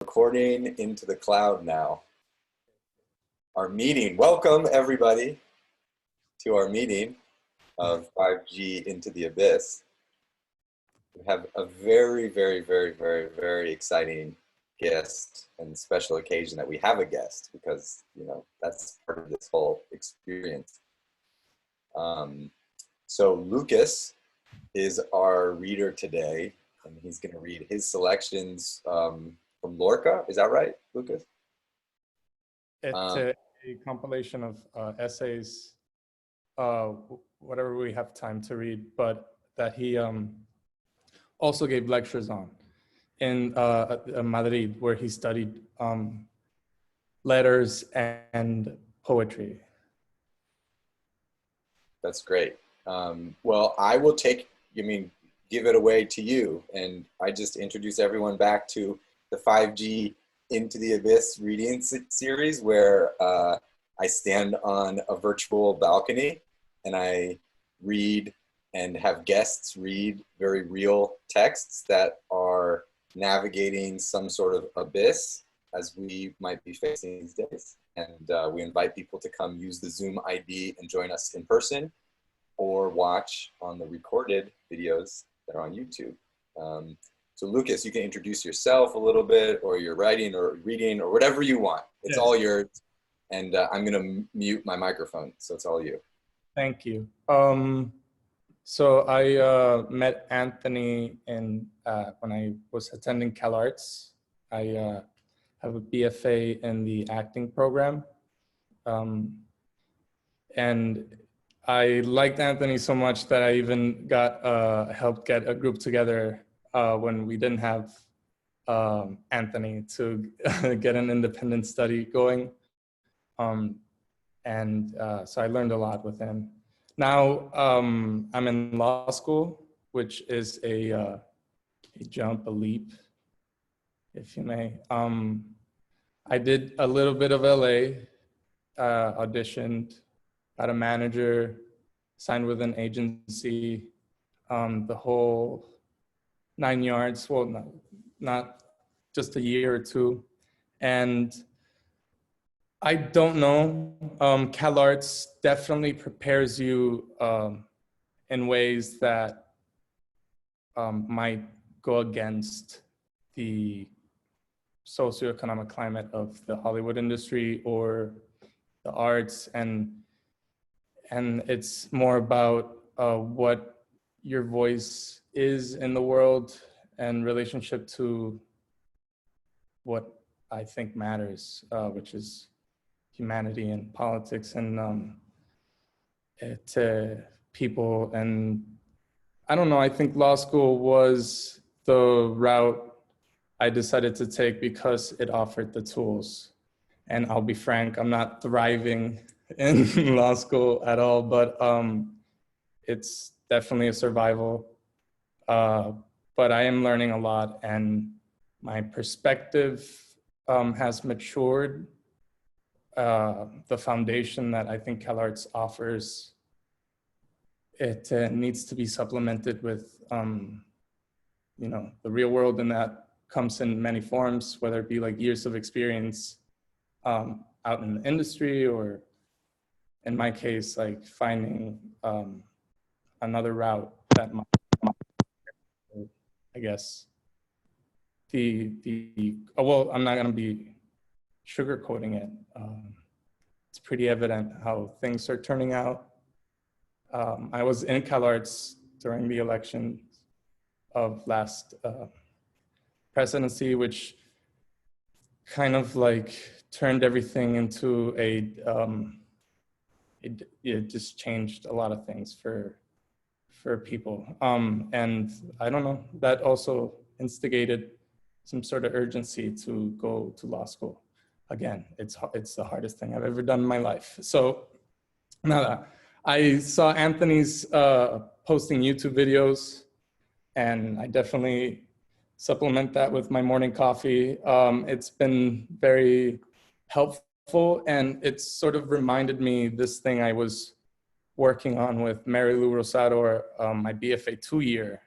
Recording into the cloud now. Our meeting. Welcome everybody to our meeting of 5G Into the Abyss. We have a very exciting guest and special occasion that we have a guest because, you know, that's part of this whole experience. So Lucas is our reader today, and he's going to read his selections from Lorca. Is that right, Lucas? It's a compilation of essays, whatever we have time to read, but that he also gave lectures on in Madrid, where he studied letters and poetry. That's great. Well, I will give it away to you, and I just introduce everyone back to the 5G Into the Abyss reading series, where I stand on a virtual balcony and I read and have guests read very real texts that are navigating some sort of abyss as we might be facing these days. And we invite people to come use the Zoom ID and join us in person or watch on the recorded videos that are on YouTube. So Lucas, you can introduce yourself a little bit, or your writing or reading or whatever you want. It's all yours. And I'm gonna mute my microphone, so it's all you. Thank you. So I met Anthony when I was attending CalArts. I have a BFA in the acting program. And I liked Anthony so much that I even helped get a group together when we didn't have Anthony to get an independent study going. So I learned a lot with him. Now I'm in law school, which is a leap, if you may. I did a little bit of LA, auditioned, got a manager, signed with an agency, the whole 9 yards. Well, not just a year or two. And I don't know, CalArts definitely prepares you in ways that might go against the socioeconomic climate of the Hollywood industry or the arts, and it's more about what your voice is in the world and relationship to what I think matters, which is humanity and politics and people. And I don't know, I think law school was the route I decided to take because it offered the tools. And I'll be frank, I'm not thriving in law school at all, but it's definitely a survival. But I am learning a lot, and my perspective has matured. The foundation that I think CalArts offers, it needs to be supplemented with, you know, the real world, and that comes in many forms, whether it be like years of experience out in the industry, or in my case, like finding another route that might, I guess, well, I'm not gonna be sugarcoating it. It's pretty evident how things are turning out. I was in CalArts during the election of last presidency, which kind of like turned everything into it just changed a lot of things for people. And I don't know, that also instigated some sort of urgency to go to law school. Again, it's the hardest thing I've ever done in my life. So now I saw Anthony's posting YouTube videos, and I definitely supplement that with my morning coffee. It's been very helpful, and it's sort of reminded me this thing I was working on with Mary Lou Rosado, my BFA 2 year.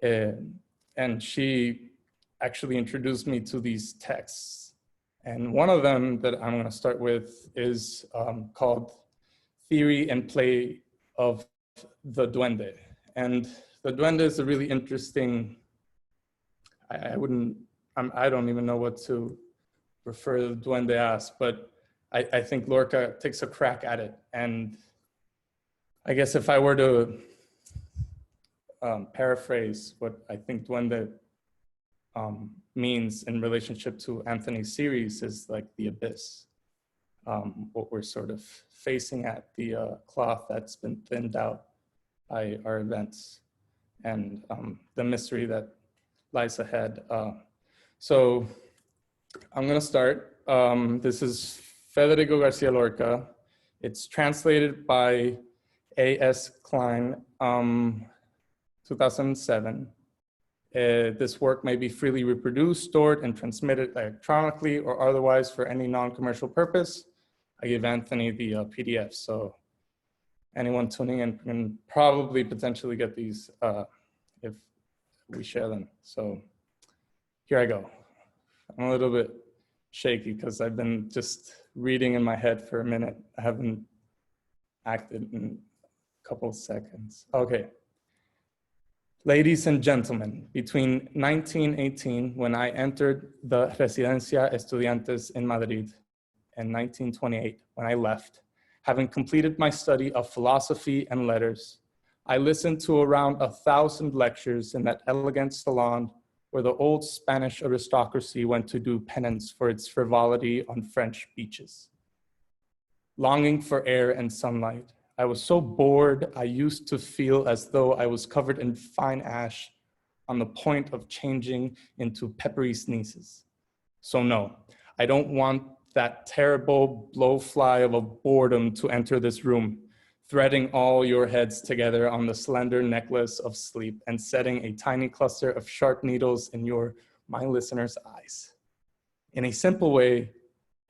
And she actually introduced me to these texts. And one of them that I'm going to start with is called Theory and Play of the Duende. And the Duende is a really interesting, I don't even know what to refer the Duende as, but I think Lorca takes a crack at it. And I guess if I were to paraphrase what I think Duende means in relationship to Anthony's series is like the abyss. What we're sort of facing at, the cloth that's been thinned out by our events, and the mystery that lies ahead. So I'm gonna start. This is Federico Garcia Lorca. It's translated by A.S. Klein, 2007. This work may be freely reproduced, stored, and transmitted electronically or otherwise for any non-commercial purpose. I give Anthony the PDF, so anyone tuning in can probably potentially get these if we share them. So here I go. I'm a little bit shaky because I've been just reading in my head for a minute. I haven't acted in a couple of seconds. Okay. Ladies and gentlemen, between 1918, when I entered the Residencia Estudiantes in Madrid, and 1928, when I left, having completed my study of philosophy and letters, I listened to around 1,000 lectures in that elegant salon where the old Spanish aristocracy went to do penance for its frivolity on French beaches. Longing for air and sunlight, I was so bored, I used to feel as though I was covered in fine ash on the point of changing into peppery sneezes. So no, I don't want that terrible blowfly of a boredom to enter this room, threading all your heads together on the slender necklace of sleep and setting a tiny cluster of sharp needles in my listener's eyes. In a simple way,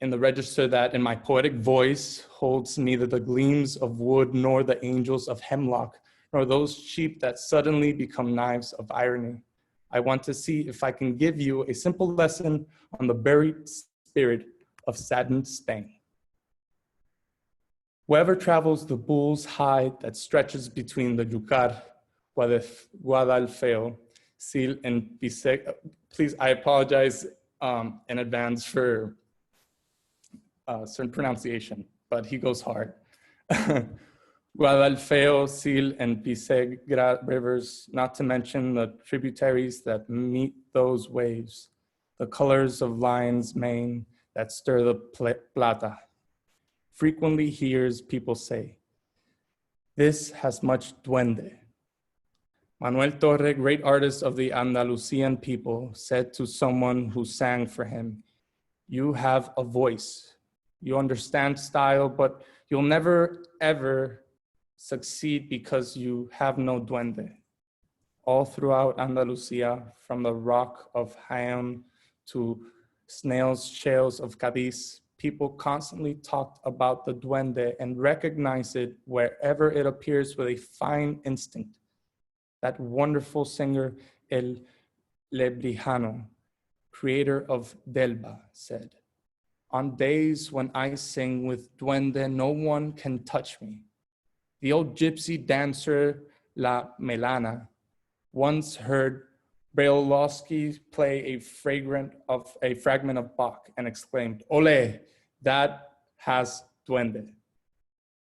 in the register that in my poetic voice holds neither the gleams of wood nor the angels of hemlock, nor those sheep that suddenly become knives of irony. I want to see if I can give you a simple lesson on the buried spirit of saddened Spain. Whoever travels the bull's hide that stretches between the Yucar, Guadalfeo, Sil, and Bizet, please, I apologize in advance for certain pronunciation, but he goes hard. Guadalfeo, Sil, and Bizet rivers, not to mention the tributaries that meet those waves, the colors of lion's mane that stir the plata. Frequently hears people say, this has much duende. Manuel Torre, great artist of the Andalusian people, said to someone who sang for him, you have a voice. You understand style, but you'll never, ever succeed because you have no duende. All throughout Andalusia, from the rock of Jaén to snails' shells of Cadiz, people constantly talked about the duende and recognize it wherever it appears with a fine instinct. That wonderful singer, El Lebrijano, creator of Delba, said, on days when I sing with duende, no one can touch me. The old gypsy dancer, La Melana, once heard Brailovsky play a fragment of Bach and exclaimed, ole, that has duende,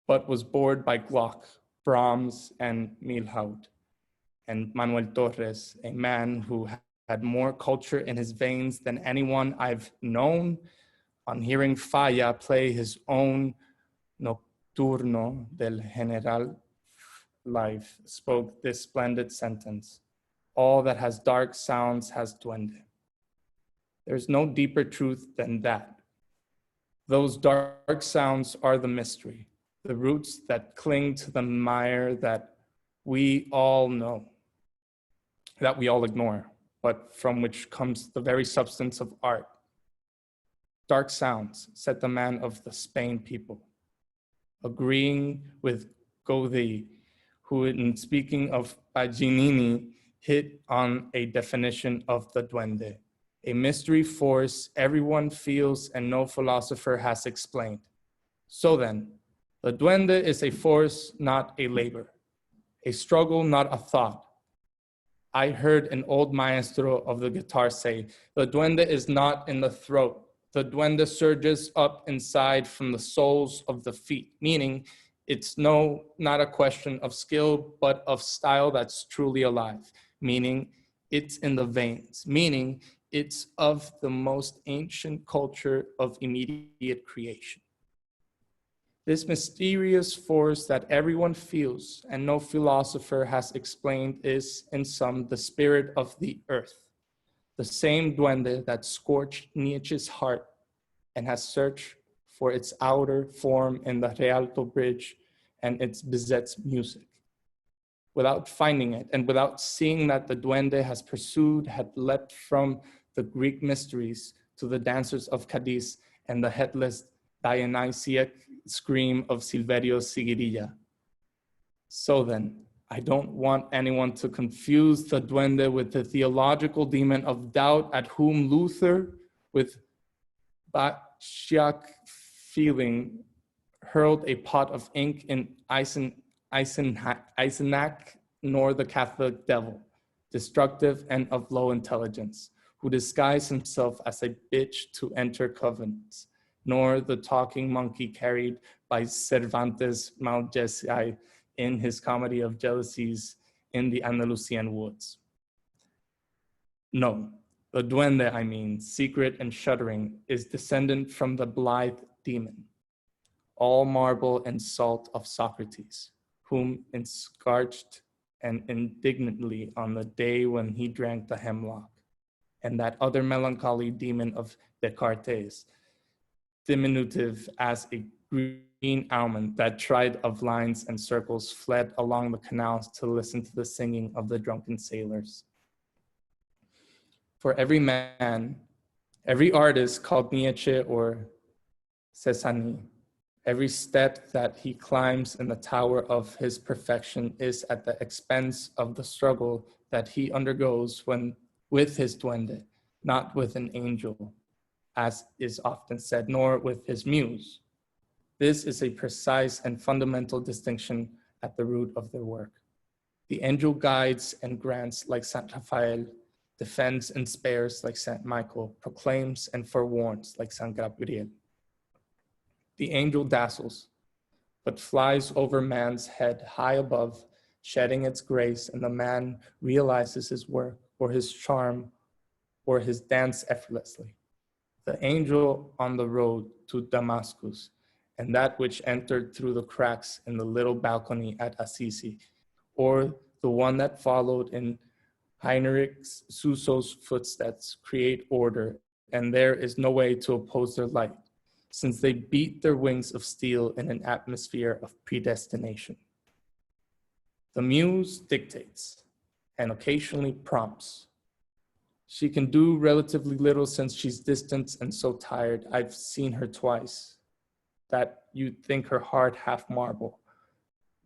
but was bored by Gluck, Brahms, and Milhaud. And Manuel Torres, a man who had more culture in his veins than anyone I've known, on hearing Falla play his own Nocturno del General life, spoke this splendid sentence, all that has dark sounds has duende. There's no deeper truth than that. Those dark sounds are the mystery, the roots that cling to the mire that we all know, that we all ignore, but from which comes the very substance of art. Dark sounds, said the man of the Spain people, agreeing with Gaudí, who in speaking of Paganini hit on a definition of the duende. a mystery force everyone feels and no philosopher has explained. So then, the duende is a force, not a labor, a struggle, not a thought. I heard an old maestro of the guitar say, the duende is not in the throat. The duende surges up inside from the soles of the feet, meaning it's not a question of skill, but of style that's truly alive, meaning it's in the veins, meaning it's of the most ancient culture of immediate creation. This mysterious force that everyone feels and no philosopher has explained is, in sum, the spirit of the earth, the same duende that scorched Nietzsche's heart and has searched for its outer form in the Rialto Bridge and its Bizet's music. Without finding it and without seeing that the duende has pursued, had leapt from the Greek mysteries to the dancers of Cadiz and the headless Dionysiac scream of Silverio's siguiriya. So then, I don't want anyone to confuse the duende with the theological demon of doubt at whom Luther, with Bacchic feeling, hurled a pot of ink in Eisenach, nor the Catholic devil, destructive and of low intelligence, who disguised himself as a bitch to enter convents, nor the talking monkey carried by Cervantes Malgesi in his comedy of jealousies in the Andalusian woods. No, the duende, I mean, secret and shuddering, is descendant from the blithe demon, all marble and salt of Socrates, whom enscarched and indignantly on the day when he drank the hemlock, and that other melancholy demon of Descartes, diminutive as a green almond that tried of lines and circles fled along the canals to listen to the singing of the drunken sailors. For every man, every artist called Nietzsche or Cézanne, every step that he climbs in the tower of his perfection is at the expense of the struggle that he undergoes when with his duende, not with an angel, as is often said, nor with his muse. This is a precise and fundamental distinction at the root of their work. The angel guides and grants like Saint Raphael, defends and spares like Saint Michael, proclaims and forewarns like Saint Gabriel. The angel dazzles, but flies over man's head high above, shedding its grace, and the man realizes his work or his charm or his dance effortlessly. The angel on the road to Damascus, and that which entered through the cracks in the little balcony at Assisi, or the one that followed in Heinrich Suso's footsteps, create order, and there is no way to oppose their light, since they beat their wings of steel in an atmosphere of predestination. The muse dictates and occasionally prompts. She can do relatively little since she's distant and so tired. I've seen her twice, that you'd think her heart half marble.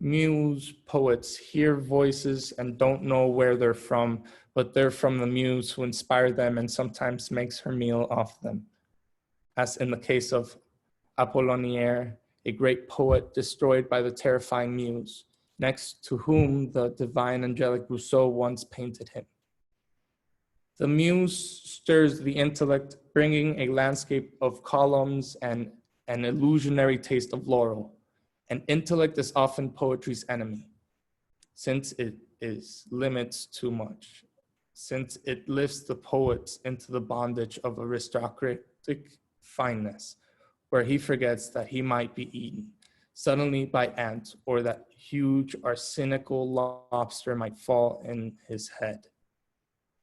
Muse poets hear voices and don't know where they're from, but they're from the muse who inspired them and sometimes makes her meal off them. As in the case of Apollinaire, a great poet destroyed by the terrifying muse, next to whom the divine angelic Rousseau once painted him. The muse stirs the intellect, bringing a landscape of columns and an illusionary taste of laurel. And intellect is often poetry's enemy, since it limits too much, since it lifts the poet into the bondage of aristocratic fineness, where he forgets that he might be eaten suddenly by ants, or that huge arsenical lobster might fall in his head.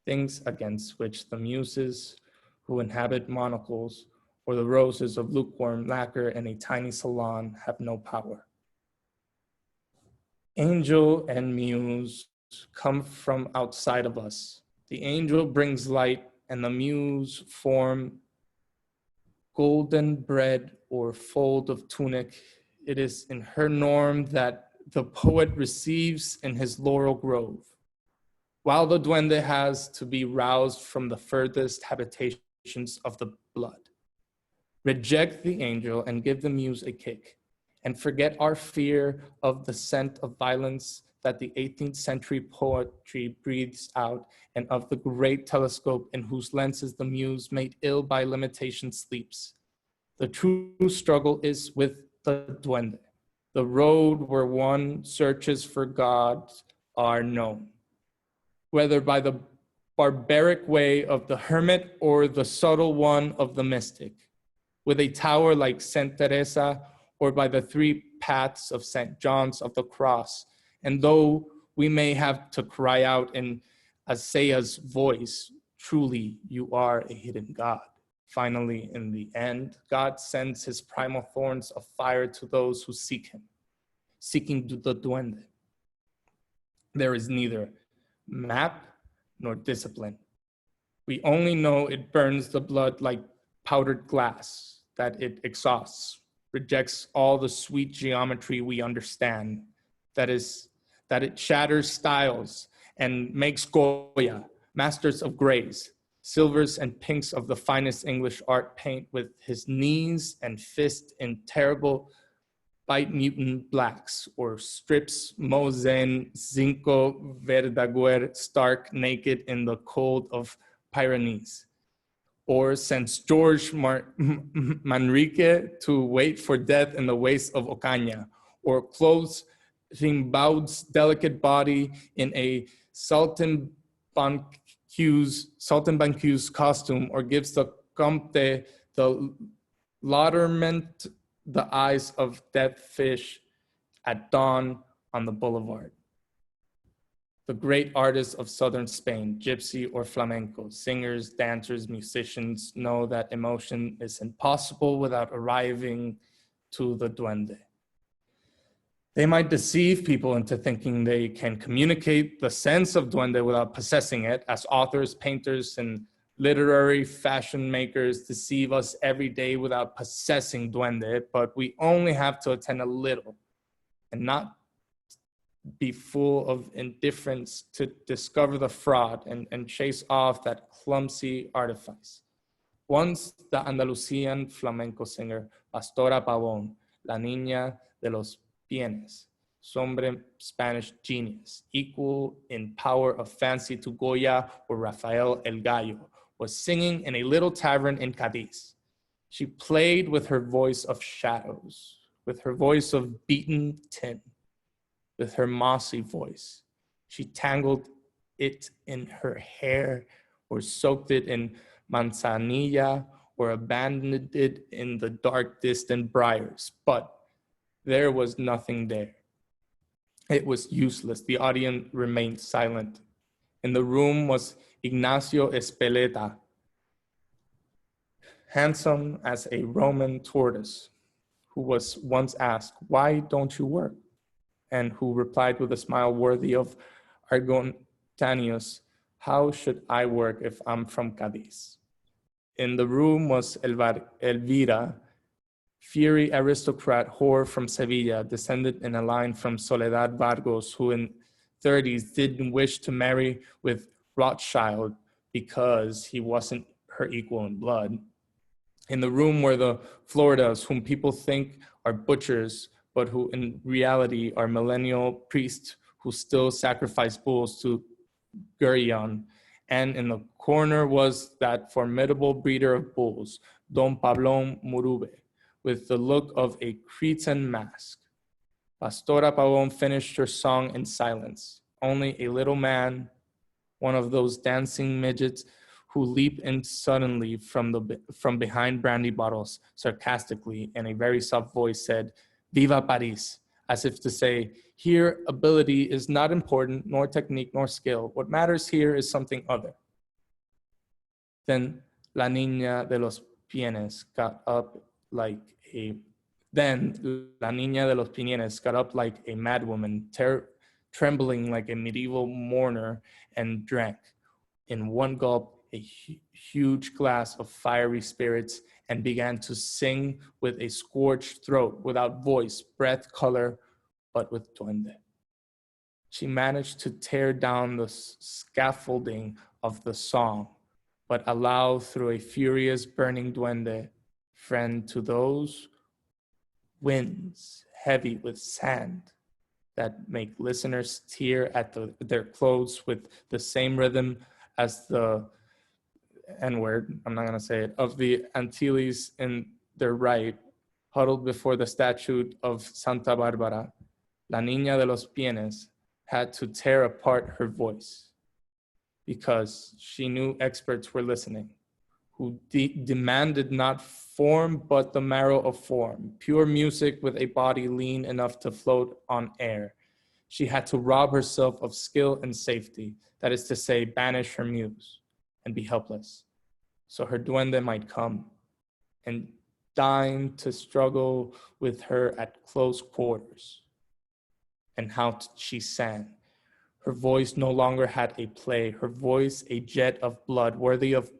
Things against which the muses who inhabit monocles or the roses of lukewarm lacquer in a tiny salon have no power. Angel and muse come from outside of us. The angel brings light and the muse form golden bread or fold of tunic. It is in her norm that the poet receives in his laurel grove. while the duende has to be roused from the furthest habitations of the blood. Reject the angel and give the muse a kick, and forget our fear of the scent of violence that the 18th century poetry breathes out, and of the great telescope in whose lenses the muse, made ill by limitation, sleeps. The true struggle is with the duende, the road where one searches for God are known, whether by the barbaric way of the hermit or the subtle one of the mystic, with a tower like Saint Teresa, or by the three paths of Saint John's of the Cross. And though we may have to cry out in Isaiah's voice, truly you are a hidden God. Finally, in the end, God sends his primal thorns of fire to those who seek him, seeking the duende. There is neither map nor discipline. We only know it burns the blood like powdered glass, that it exhausts, rejects all the sweet geometry we understand, that it shatters styles and makes Goya, masters of grays, silvers and pinks of the finest English art, paint with his knees and fist in terrible bite mutant blacks, or strips Mosen, Zinco, Verdaguer, stark naked in the cold of Pyrenees, or sends George Manrique to wait for death in the wastes of Ocaña, or clothes Rimbaud's delicate body in a Saltimbanque's costume, or gives the Comte the lauderment, the eyes of dead fish at dawn on the boulevard. The great artists of southern Spain, gypsy or flamenco, singers, dancers, musicians, know that emotion is impossible without arriving to the duende. They might deceive people into thinking they can communicate the sense of duende without possessing it, as authors, painters, and literary fashion makers deceive us every day without possessing duende, but we only have to attend a little and not be full of indifference to discover the fraud and chase off that clumsy artifice. Once the Andalusian flamenco singer Pastora Pavón, La Niña de los Pienes, sombre Spanish genius, equal in power of fancy to Goya or Rafael El Gallo, was singing in a little tavern in Cadiz. She played with her voice of shadows, with her voice of beaten tin, with her mossy voice. She tangled it in her hair, or soaked it in manzanilla, or abandoned it in the dark, distant briars. But there was nothing there. It was useless. The audience remained silent. In the room was Ignacio Espeleta, handsome as a Roman tortoise, who was once asked, "Why don't you work?" And who replied with a smile worthy of Argontanius, "How should I work if I'm from Cadiz?" In the room was Elvira, fiery aristocrat whore from Sevilla, descended in a line from Soledad Vargos, who in 30s didn't wish to marry with Rothschild because he wasn't her equal in blood. In the room were the Floridas, whom people think are butchers, but who in reality are millennial priests who still sacrifice bulls to Gurion. And in the corner was that formidable breeder of bulls, Don Pablo Murube, with the look of a Cretan mask. Pastora Pavón finished her song in silence. Only a little man, one of those dancing midgets who leap in suddenly from behind brandy bottles, sarcastically, in a very soft voice said, "Viva Paris," as if to say, here ability is not important, nor technique, nor skill. What matters here is something other. Then La Niña de los Pienes got up like a madwoman, trembling like a medieval mourner, and drank in one gulp a huge glass of fiery spirits, and began to sing with a scorched throat, without voice, breath, color, but with duende. She managed to tear down the scaffolding of the song, but allow through a furious burning duende friend to those winds heavy with sand that make listeners tear at their clothes with the same rhythm as the N-word, I'm not going to say it, of the Antilles in their right, huddled before the statue of Santa Barbara. La Niña de los Pienes had to tear apart her voice because she knew experts were listening, who demanded not form but the marrow of form, pure music with a body lean enough to float on air. She had to rob herself of skill and safety, that is to say, banish her muse and be helpless, so her duende might come and deign to struggle with her at close quarters. And how she sang. Her voice no longer had a play, her voice a jet of blood worthy of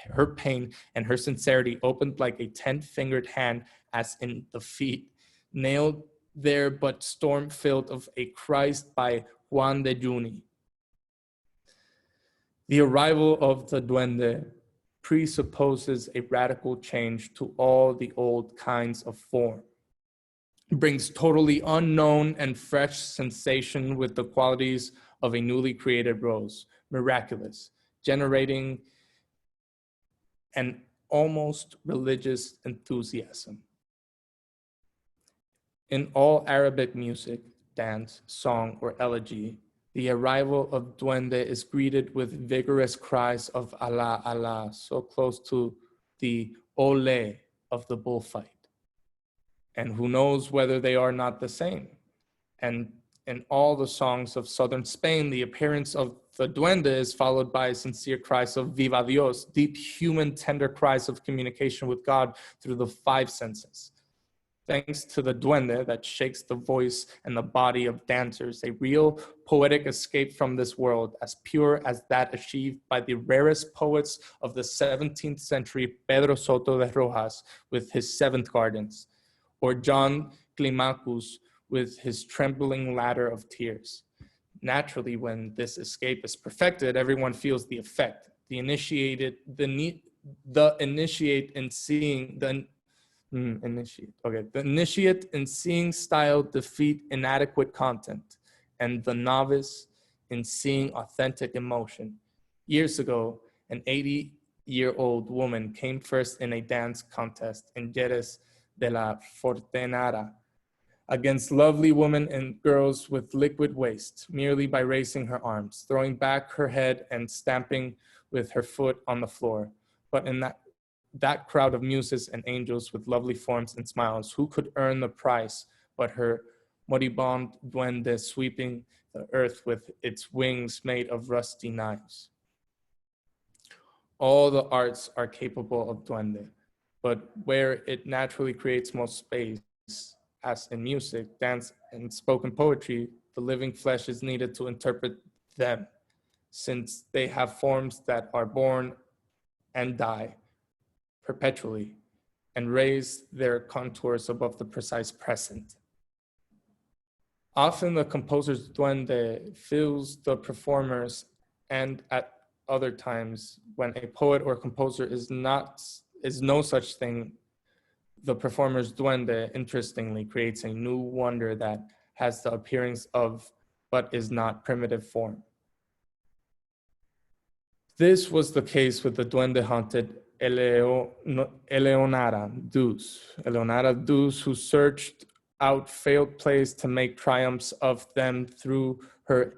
her pain, and her sincerity opened like a 10-fingered hand, as in the feet, nailed there but storm-filled of a Christ by Juan de Juni. The arrival of the duende presupposes a radical change to all the old kinds of form. It brings totally unknown and fresh sensation with the qualities of a newly created rose, miraculous, generating an almost religious enthusiasm. In all Arabic music, dance, song, or elegy, the arrival of duende is greeted with vigorous cries of Allah, Allah, so close to the ole of the bullfight. And who knows whether they are not the same. And in all the songs of southern Spain, the appearance of the duende is followed by sincere cries of Viva Dios, deep human tender cries of communication with God through the five senses. Thanks to the duende that shakes the voice and the body of dancers, a real poetic escape from this world, as pure as that achieved by the rarest poets of the 17th century, Pedro Soto de Rojas with his Seventh Gardens, or John Climacus with his Trembling Ladder of Tears. Naturally, when this escape is perfected, everyone feels the effect. The initiate in seeing style defeat inadequate content, and the novice in seeing authentic emotion. Years ago, an 80-year-old woman came first in a dance contest in Jerez de la Fortenara against lovely women and girls with liquid waste, merely by raising her arms, throwing back her head and stamping with her foot on the floor. But in that crowd of muses and angels with lovely forms and smiles, who could earn the prize but her moribund duende sweeping the earth with its wings made of rusty knives? All the arts are capable of duende, but where it naturally creates most space, as in music, dance, and spoken poetry, the living flesh is needed to interpret them, since they have forms that are born and die perpetually and raise their contours above the precise present. Often the composer's duende fills the performers, and at other times, when a poet or composer is no such thing, the performer's duende, interestingly, creates a new wonder that has the appearance of, but is not, primitive form. This was the case with the duende-haunted Eleonora Duse, who searched out failed plays to make triumphs of them through her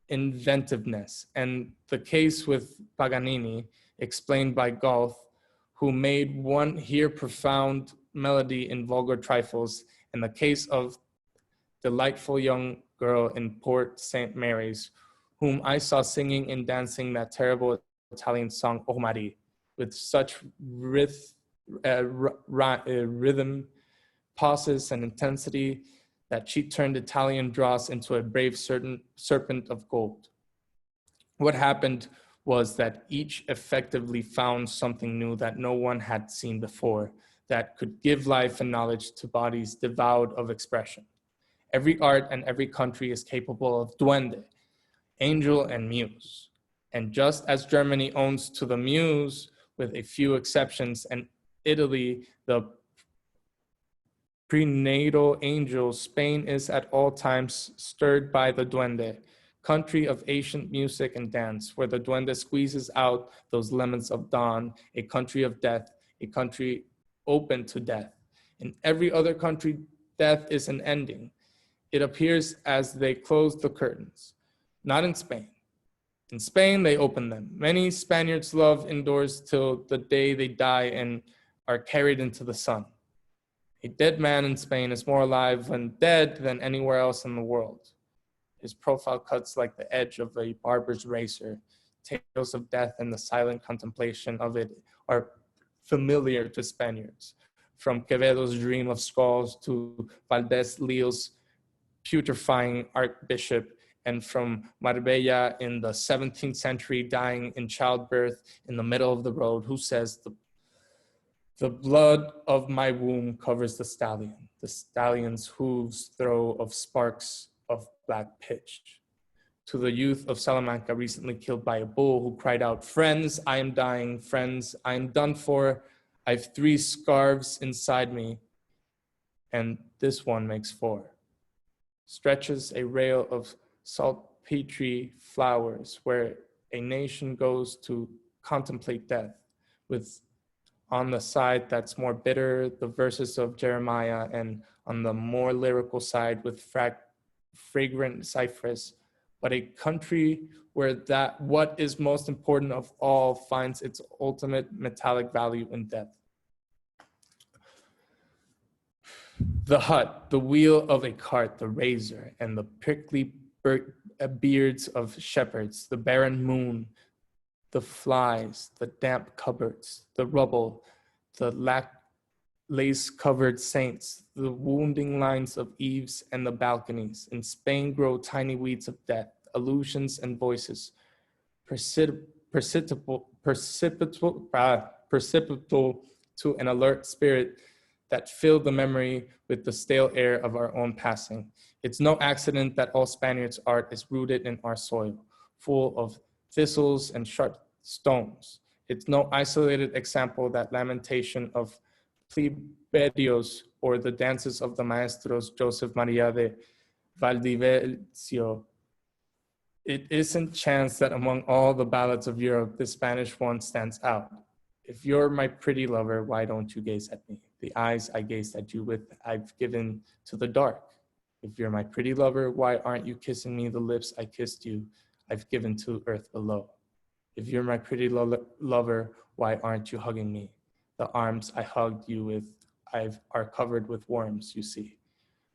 inventiveness, and the case with Paganini, explained by Goethe, who made one here profound melody in vulgar trifles, and the case of delightful young girl in Port St. Mary's, whom I saw singing and dancing that terrible Italian song, O Marie, with such rhythm, pauses, and intensity that she turned Italian dross into a brave serpent of gold. What happened was that each effectively found something new that no one had seen before, that could give life and knowledge to bodies devoid of expression. Every art and every country is capable of duende, angel and muse. And just as Germany owns to the muse, with a few exceptions, and Italy, the prenatal angel, Spain is at all times stirred by the duende, country of ancient music and dance, where the duende squeezes out those lemons of dawn, a country of death, a country open to death. In every other country, death is an ending. It appears as they close the curtains. Not in Spain. In Spain, they open them. Many Spaniards love indoors till the day they die and are carried into the sun. A dead man in Spain is more alive when dead than anywhere else in the world. His profile cuts like the edge of a barber's razor. Tales of death and the silent contemplation of it are familiar to Spaniards. From Quevedo's dream of skulls to Valdez Leal's putrefying archbishop, and from Marbella in the 17th century dying in childbirth in the middle of the road, who says, the blood of my womb covers the stallion's hooves throw of sparks of black pitch. To the youth of Salamanca recently killed by a bull who cried out, friends, I am dying, friends, I am done for, I've 3 scarves inside me, and this one makes 4. Stretches a rail of saltpetre flowers where a nation goes to contemplate death, with on the side that's more bitter, the verses of Jeremiah, and on the more lyrical side with fragrant cypress, but a country where that what is most important of all finds its ultimate metallic value in death. The hut, the wheel of a cart, the razor, and the prickly beards of shepherds, the barren moon, the flies, the damp cupboards, the rubble, the lace-covered saints, the wounding lines of eaves and the balconies. In Spain grow tiny weeds of death, allusions and voices, precipitable to an alert spirit that fill the memory with the stale air of our own passing. It's no accident that all Spaniards' art is rooted in our soil, full of thistles and sharp stones. It's no isolated example that lamentation of plebeios or the dances of the maestros Joseph Maria de Valdivieso. It isn't chance that among all the ballads of Europe, the Spanish one stands out. If you're my pretty lover, why don't you gaze at me? The eyes I gazed at you with, I've given to the dark. If you're my pretty lover, why aren't you kissing me? The lips I kissed you, I've given to earth below. If you're my pretty lover, why aren't you hugging me? The arms I hugged you with are covered with worms, you see.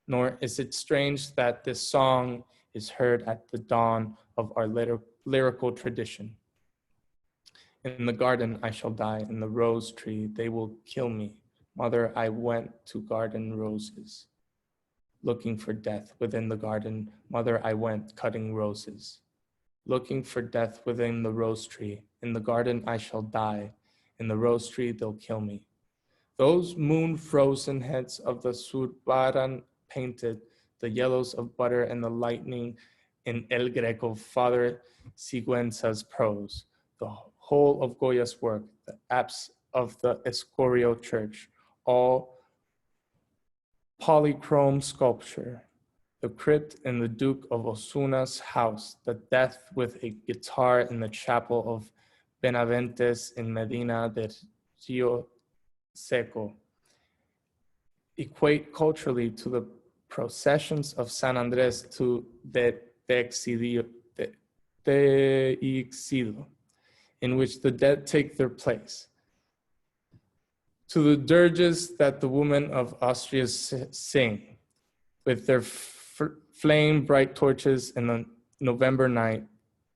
Nor is it strange that this song is heard at the dawn of our lyrical tradition. In the garden I shall die, in the rose tree they will kill me. Mother, I went to garden roses, looking for death within the garden. Mother, I went cutting roses, looking for death within the rose tree. In the garden I shall die, in the rose tree they'll kill me. Those moon-frozen heads of the Zurbaran painted, the yellows of butter and the lightning in El Greco, Father Siguenza's prose, the whole of Goya's work, the apse of the Escorial Church, all polychrome sculpture, the crypt in the Duke of Osuna's house, the death with a guitar in the chapel of Benaventes in Medina del Rio Seco, equate culturally to the processions of San Andres to the Teixido, in which the dead take their place, to the dirges that the women of Austria sing with their flame bright torches in the November night,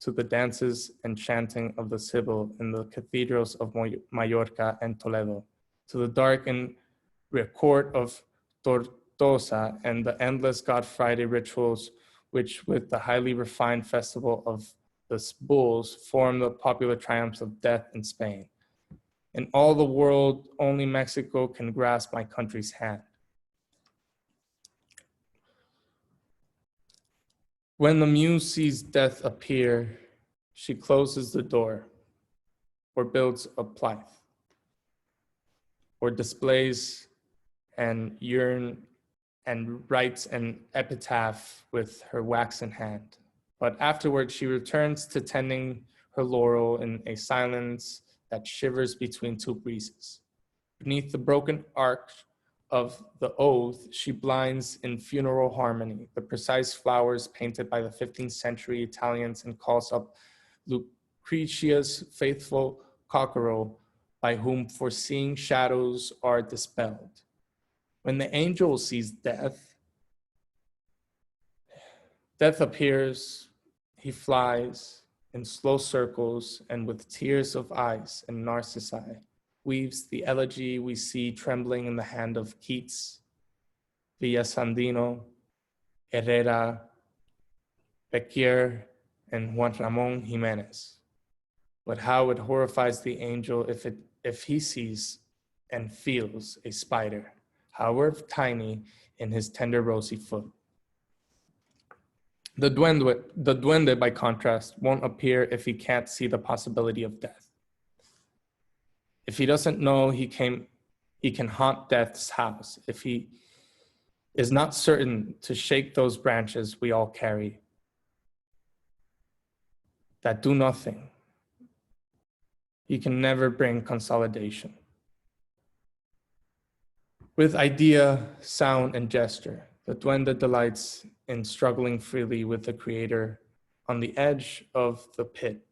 to the dances and chanting of the Sibyl in the cathedrals of Mallorca and Toledo, to the dark and court of Tortosa and the endless God Friday rituals, which with the highly refined festival of the bulls form the popular triumphs of death in Spain. In all the world, only Mexico can grasp my country's hand. When the muse sees death appear, she closes the door, or builds a Plyth, or displays an urn and writes an epitaph with her waxen hand. But afterward, she returns to tending her laurel in a silence that shivers between two breezes. Beneath the broken arch of the oath, she blinds in funeral harmony the precise flowers painted by the 15th century Italians and calls up Lucretia's faithful cockerel, by whom foreseeing shadows are dispelled. When the angel sees death, death appears, he flies in slow circles and with tears of eyes and narcissi, weaves the elegy we see trembling in the hand of Keats, Villasandino, Herrera, Bequier, and Juan Ramon Jimenez. But how it horrifies the angel if he sees and feels a spider, however tiny, in his tender rosy foot. The duende, by contrast, won't appear if he can't see the possibility of death. If he doesn't know he can haunt death's house, if he is not certain to shake those branches we all carry that do nothing, he can never bring consolidation. With idea, sound, and gesture, the duende delights in struggling freely with the creator on the edge of the pit.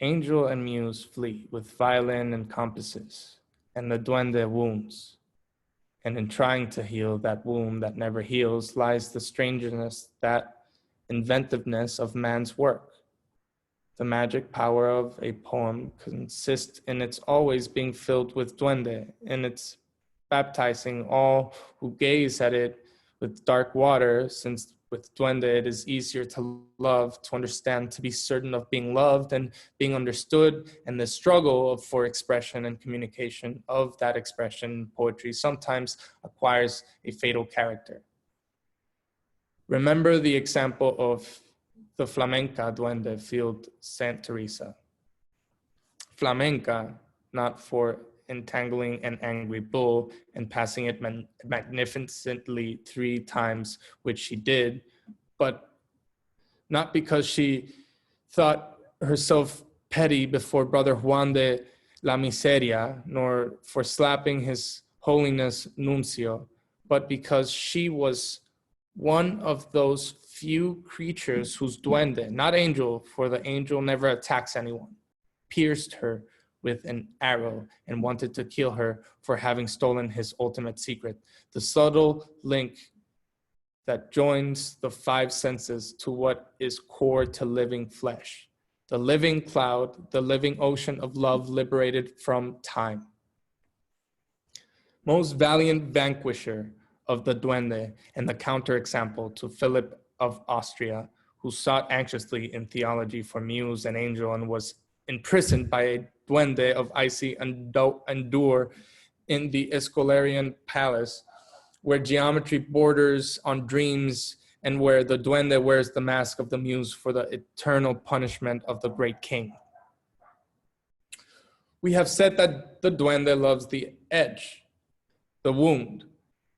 Angel and muse flee with violin and compasses, and the duende wounds. And in trying to heal that wound that never heals lies the strangeness, that inventiveness of man's work. The magic power of a poem consists in its always being filled with duende, in its baptizing all who gaze at it with dark water, since with duende it is easier to love, to understand, to be certain of being loved and being understood, and the struggle for expression and communication of that expression in poetry sometimes acquires a fatal character. Remember the example of the flamenca duende field Saint Teresa. Flamenca, not for entangling an angry bull and passing it magnificently 3 times, which she did, but not because she thought herself petty before Brother Juan de la Miseria, nor for slapping his holiness nuncio, but because she was one of those few creatures whose duende, not angel, for the angel never attacks anyone, pierced her with an arrow and wanted to kill her for having stolen his ultimate secret, the subtle link that joins the 5 senses to what is core to living flesh, the living cloud, the living ocean of love liberated from time. Most valiant vanquisher of the duende and the counterexample to Philip of Austria, who sought anxiously in theology for muse and angel and was imprisoned by a duende of icy endure in the Escolarian palace, where geometry borders on dreams and where the duende wears the mask of the muse for the eternal punishment of the great king. We have said that the duende loves the edge, the wound,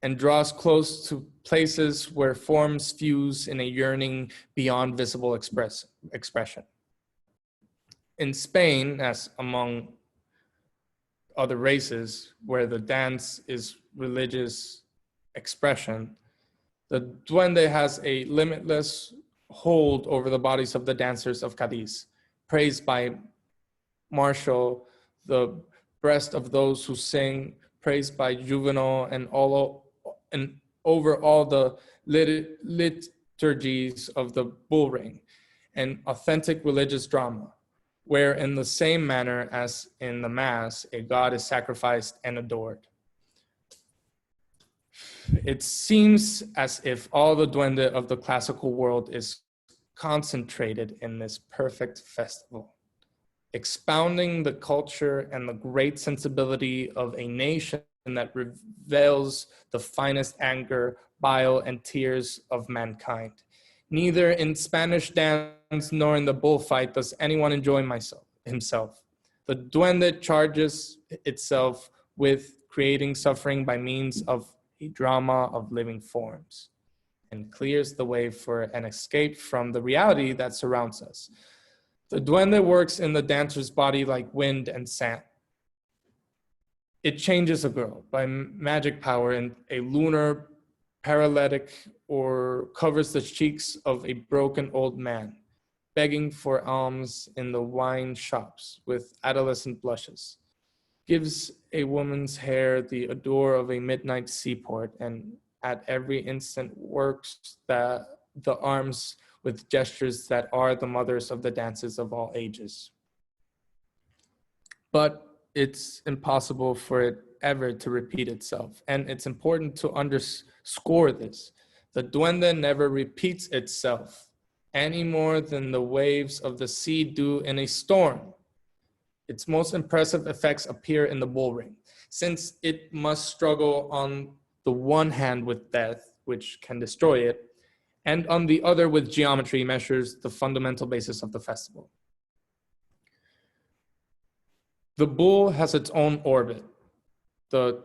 and draws close to places where forms fuse in a yearning beyond visible expression. In Spain, as among other races where the dance is religious expression, the duende has a limitless hold over the bodies of the dancers of Cadiz, praised by Martial, the breast of those who sing, praised by Juvenal, and over all the liturgies of the bull ring, and authentic religious drama, where in the same manner as in the Mass, a god is sacrificed and adored. It seems as if all the duende of the classical world is concentrated in this perfect festival, expounding the culture and the great sensibility of a nation that reveals the finest anger, bile, and tears of mankind, Neither in Spanish dance nor in the bullfight does anyone enjoy himself. The duende charges itself with creating suffering by means of a drama of living forms and clears the way for an escape from the reality that surrounds us. The duende works in the dancer's body like wind and sand. It changes a girl by magic power in a lunar paralytic or covers the cheeks of a broken old man, begging for alms in the wine shops with adolescent blushes, gives a woman's hair the odor of a midnight seaport, and at every instant works the arms with gestures that are the mothers of the dances of all ages. But it's impossible for it ever to repeat itself. And it's important to underscore this. The duende never repeats itself any more than the waves of the sea do in a storm. Its most impressive effects appear in the bull ring, since it must struggle on the one hand with death, which can destroy it, and on the other with geometry measures the fundamental basis of the festival. The bull has its own orbit. The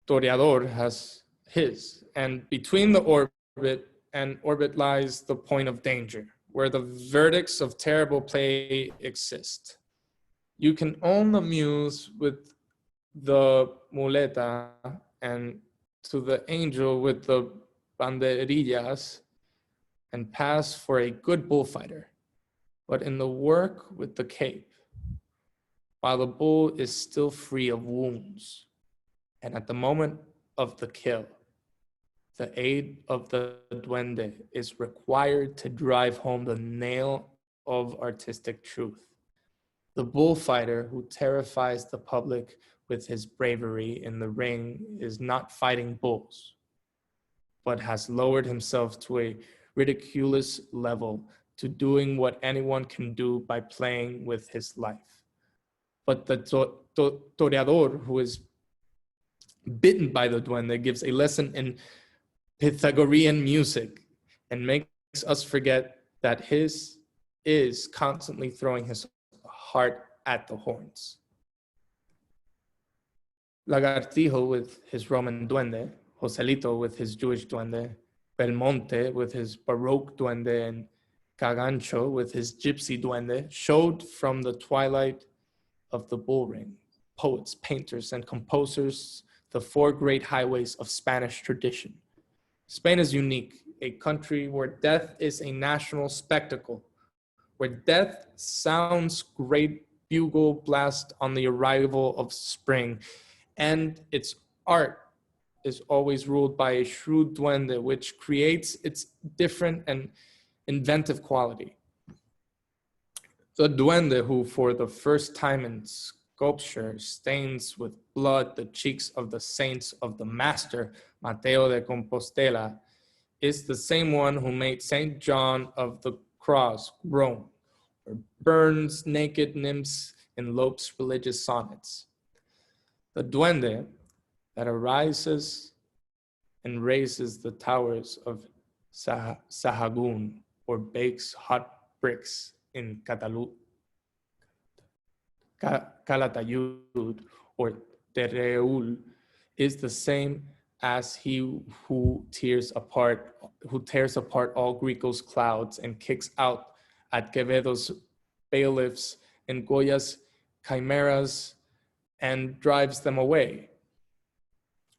toreador has his. And between the orbit and orbit lies the point of danger, where the verdicts of terrible play exist. You can own the muse with the muleta and to the angel with the banderillas and pass for a good bullfighter. But in the work with the cape, while the bull is still free of wounds, and at the moment of the kill, the aid of the duende is required to drive home the nail of artistic truth. The bullfighter who terrifies the public with his bravery in the ring is not fighting bulls, but has lowered himself to a ridiculous level to doing what anyone can do by playing with his life. But the toreador who is bitten by the duende gives a lesson in Pythagorean music and makes us forget that his is constantly throwing his heart at the horns. Lagartijo with his Roman duende, Joselito with his Jewish duende, Belmonte with his Baroque duende, and Cagancho with his gypsy duende showed from the twilight of the bull ring, poets, painters, and composers, the four great highways of Spanish tradition. Spain is unique, a country where death is a national spectacle, where death sounds great bugle blast on the arrival of spring, and its art is always ruled by a shrewd duende, which creates its different and inventive quality. The duende who, for the first time in sculpture, stains with blood the cheeks of the saints of the master, Mateo de Compostela, is the same one who made Saint John of the Cross groan, or burns naked nymphs in Lope's religious sonnets. The duende that arises and raises the towers of Sahagún, or bakes hot bricks in Calatayud, or Tereul, is the same as he who tears apart all Greco's clouds and kicks out at Quevedo's bailiffs and Goya's chimeras and drives them away.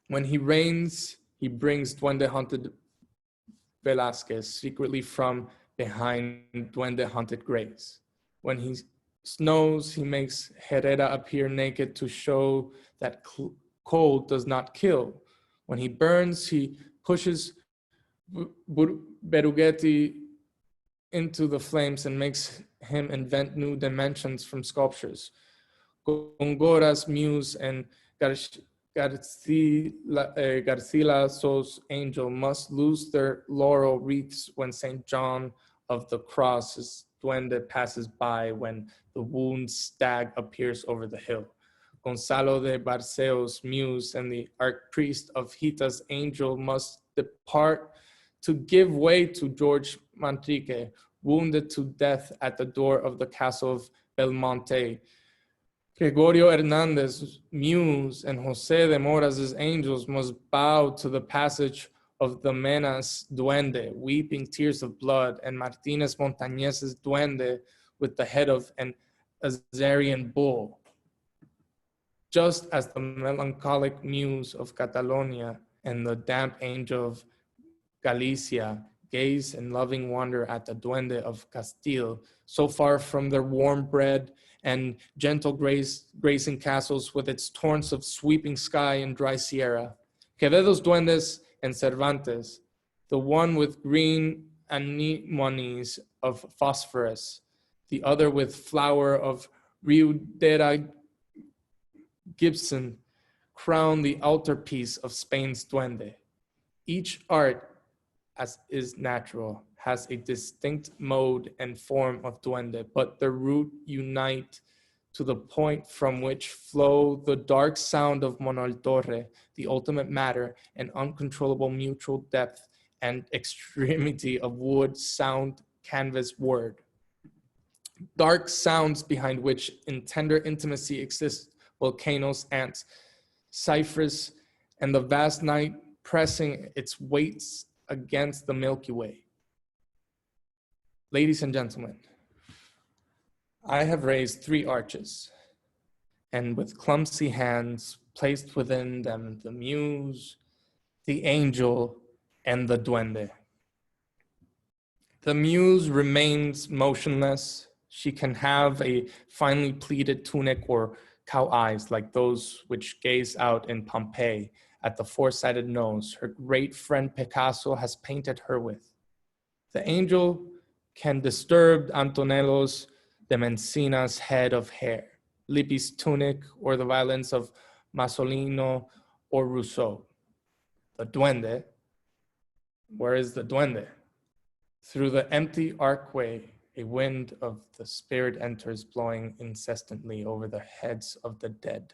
When he reigns, he brings duende-haunted Velázquez secretly from behind duende-haunted graves. When he snows, he makes Herrera appear naked to show that cold does not kill. When he burns, he pushes Berruguetti into the flames and makes him invent new dimensions from sculptures. Góngóra's muse and Garcilaso's angel must lose their laurel wreaths when St. John of the Cross's duende passes by, when the wounded stag appears over the hill. Gonzalo de Barceo's muse and the archpriest of Hita's angel must depart to give way to George Manrique, wounded to death at the door of the castle of Belmonte. Gregorio Hernandez's muse and Jose de Mora's angels must bow to the passage of the Mena's Duende, weeping tears of blood, and Martinez Montañez's Duende with the head of an Azarian bull. Just as the melancholic muse of Catalonia and the damp angel of Galicia gaze in loving wonder at the Duende of Castile, so far from their warm bread and gentle grazing castles with its torrents of sweeping sky and dry sierra. Quevedo's Duendes and Cervantes, the one with green anemones of phosphorus, the other with flower of Riudera Gibson, crown the altarpiece of Spain's Duende. Each art, as is natural, has a distinct mode and form of Duende, but their root unite to the point from which flow the dark sound of Manuel Torre, the ultimate matter and uncontrollable mutual depth and extremity of wood, sound, canvas, word. Dark sounds behind which in tender intimacy exist volcanoes, ants, cypress, and the vast night pressing its weights against the Milky Way. Ladies and gentlemen, I have raised 3 arches, and with clumsy hands placed within them the muse, the angel, and the duende. The muse remains motionless. She can have a finely pleated tunic or cow eyes like those which gaze out in Pompeii at the four-sided nose her great friend Picasso has painted her with. The angel can disturb Antonello's de Mencina's head of hair, Lippi's tunic, or the violence of Masolino or Rousseau. The duende, where is the duende? Through the empty archway, a wind of the spirit enters, blowing incessantly over the heads of the dead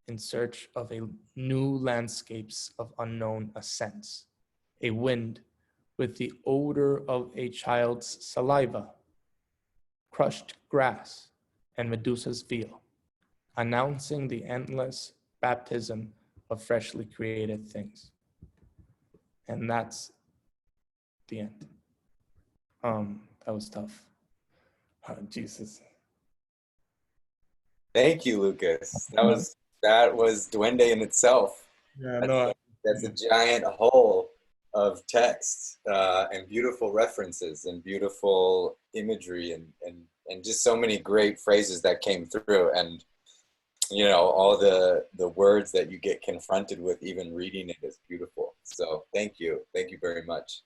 in search of a new landscapes of unknown ascents. A wind with the odor of a child's saliva, crushed grass, and Medusa's veil, announcing the endless baptism of freshly created things. And that's the end. That was tough. Jesus. Thank you, Lucas. That was Duende in itself. Yeah, That's a giant hole of text and beautiful references and beautiful imagery and just so many great phrases that came through, and you know, all the words that you get confronted with even reading it is beautiful. So thank you very much.